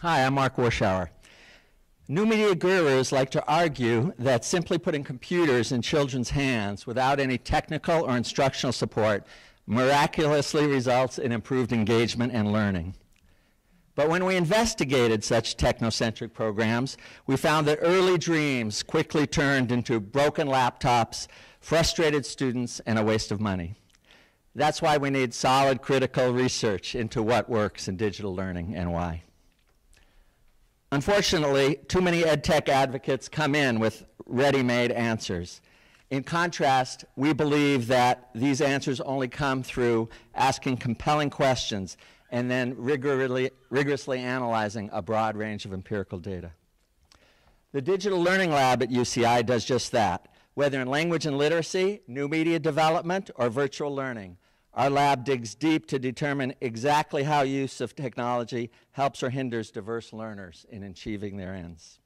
Hi, I'm Mark Warschauer. New media gurus like to argue that simply putting computers in children's hands without any technical or instructional support miraculously results in improved engagement and learning. But when we investigated such technocentric programs, we found that early dreams quickly turned into broken laptops, frustrated students, and a waste of money. That's why we need solid critical research into what works in digital learning and why. Unfortunately, too many EdTech advocates come in with ready-made answers. In contrast, we believe that these answers only come through asking compelling questions and then rigorously analyzing a broad range of empirical data. The Digital Learning Lab at UCI does just that. Whether in language and literacy, new media development, or virtual learning, our lab digs deep to determine exactly how use of technology helps or hinders diverse learners in achieving their ends.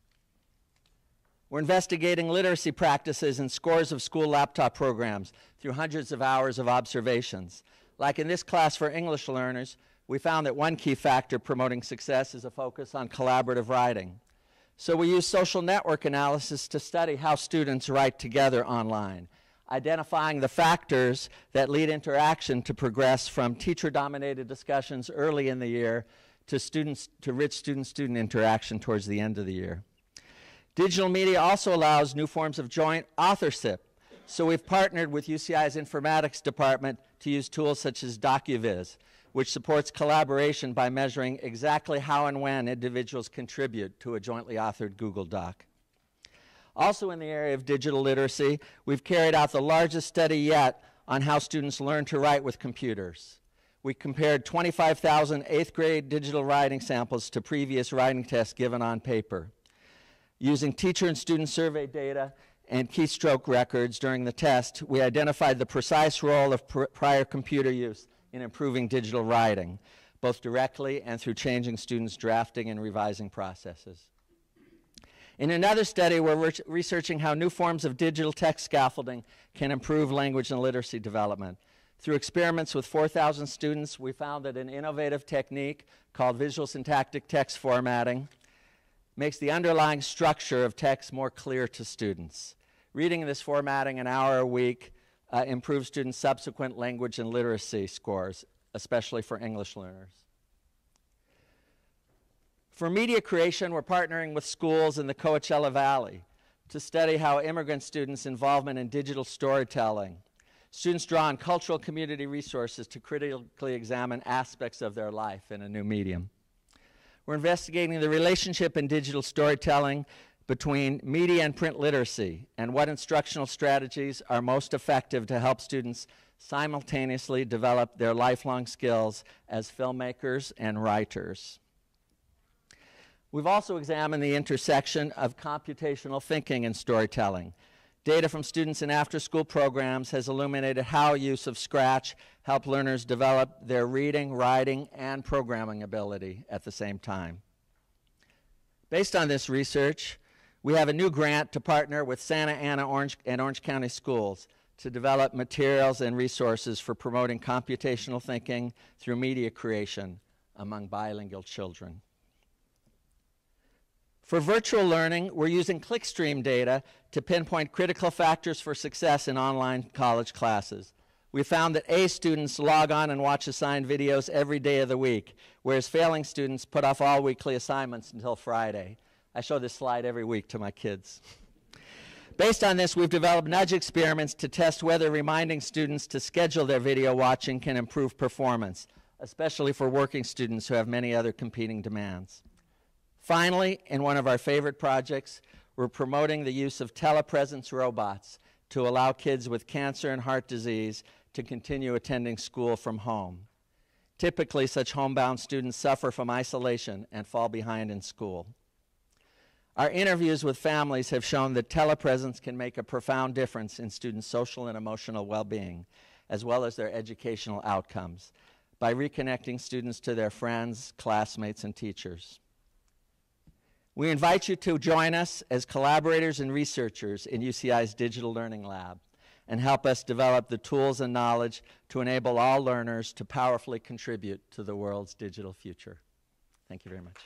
We're investigating literacy practices in scores of school laptop programs through hundreds of hours of observations. Like in this class for English learners, we found that one key factor promoting success is a focus on collaborative writing. So we use social network analysis to study how students write together online, identifying the factors that lead interaction to progress from teacher-dominated discussions early in the year to rich student-student interaction towards the end of the year. Digital media also allows new forms of joint authorship. So we've partnered with UCI's informatics department to use tools such as DocuViz, which supports collaboration by measuring exactly how and when individuals contribute to a jointly authored Google Doc. Also in the area of digital literacy, we've carried out the largest study yet on how students learn to write with computers. We compared 25,000 8th grade digital writing samples to previous writing tests given on paper. Using teacher and student survey data and keystroke records during the test, we identified the precise role of prior computer use in improving digital writing, both directly and through changing students' drafting and revising processes. In another study, we're researching how new forms of digital text scaffolding can improve language and literacy development. Through experiments with 4,000 students, we found that an innovative technique called visual syntactic text formatting makes the underlying structure of text more clear to students. Reading this formatting an hour a week improves students' subsequent language and literacy scores, especially for English learners. For media creation, we're partnering with schools in the Coachella Valley to study how immigrant students' involvement in digital storytelling. Students draw on cultural community resources to critically examine aspects of their life in a new medium. We're investigating the relationship in digital storytelling between media and print literacy and what instructional strategies are most effective to help students simultaneously develop their lifelong skills as filmmakers and writers. We've also examined the intersection of computational thinking and storytelling. Data from students in after-school programs has illuminated how use of Scratch helped learners develop their reading, writing, and programming ability at the same time. Based on this research, we have a new grant to partner with Santa Ana and Orange County schools to develop materials and resources for promoting computational thinking through media creation among bilingual children. For virtual learning, we're using clickstream data to pinpoint critical factors for success in online college classes. We found that A students log on and watch assigned videos every day of the week, whereas failing students put off all weekly assignments until Friday. I show this slide every week to my kids. Based on this, we've developed nudge experiments to test whether reminding students to schedule their video watching can improve performance, especially for working students who have many other competing demands. Finally, in one of our favorite projects, we're promoting the use of telepresence robots to allow kids with cancer and heart disease to continue attending school from home. Typically, such homebound students suffer from isolation and fall behind in school. Our interviews with families have shown that telepresence can make a profound difference in students' social and emotional well-being, as well as their educational outcomes, by reconnecting students to their friends, classmates, and teachers. We invite you to join us as collaborators and researchers in UCI's Digital Learning Lab and help us develop the tools and knowledge to enable all learners to powerfully contribute to the world's digital future. Thank you very much.